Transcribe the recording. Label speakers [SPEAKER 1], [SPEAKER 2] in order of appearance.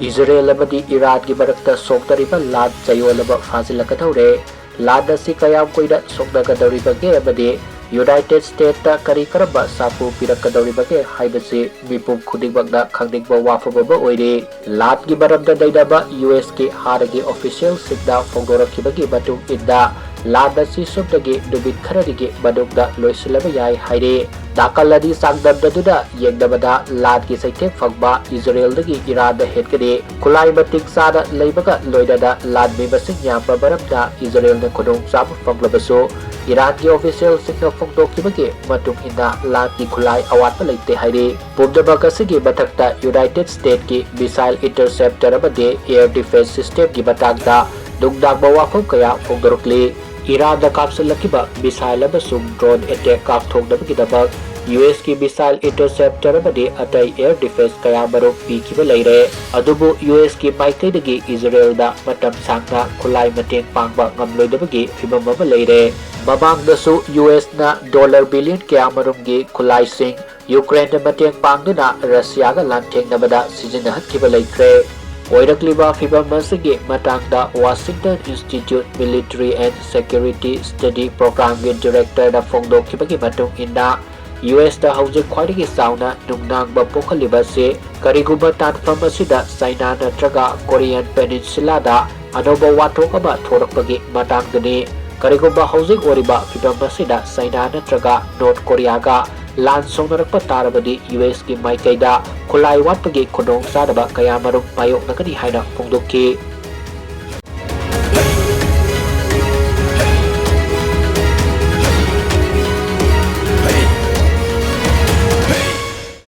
[SPEAKER 1] Israel amadi Iran gi marakta sokdariba lad chayolaba fazilakadore lad asi kayam koida sokdagadoribage amadi United States ta kari karaba sapu pirakadoribage haibase mipum khudibagda khangdingba wafababa oire lad gi maramda daidaba US ki haragi official sikda fogdorakibagi batung idda lad asi subdagi dubit khararigi badugda loisilaba yai haire dakaladi sangdamdaduda yengdabada lad ki saithek fangba Israel dagi Iran da hetkade Khutlai Mateng sada leibaga loidada lad me basing yamba baramda Israel na khudong sabu fanglabaso Iran ki official sikna fogdokibagi matung inda lad ki Khutlai awatpa leite haire pumdabak asigi mathakta United States ki missile interceptor amade air defense system ki matangda dungdangba wafam kaya fogdorokli Iran da kapsulakiba missile amasung drone attack kapthokdabagidabak US की missile interceptor बदे अतई air defence कया मरोक पीखिबा लेरे अदुबु US की माइकेदगी Israel दा मतम सांगना खुलाई मतेंग पांगबा ngamloidabagi फिबम अमा लेरे ममांगदसु US ना डॉलर बिलियन कया मरुमगी खुलाई सिंह यूक्रेन दा मतेंग पांगदुना रशिया गा लांथेंगनबदा सिजनहत्किबा लेख्रे ओइरक्लिबा फिबम असगी मतंगदा Washington institute military and security study programme के डायरेक्टर दा फोंगदोखिबगी मतुंग इंदा US da hauzik khwaidagi sauna nungnangba pokhaliba se kariguba tanfam asida China natraga Korean Peninsula da anoba wathok aba thorakpagi matangdani kariguba hauzik oriba fibam asida China natraga North Korea ga lan songnarakpa tarabadi US ki maikaida Khutlai watpagi khudong sadaba kaya marum mayoknakani haina phongdokki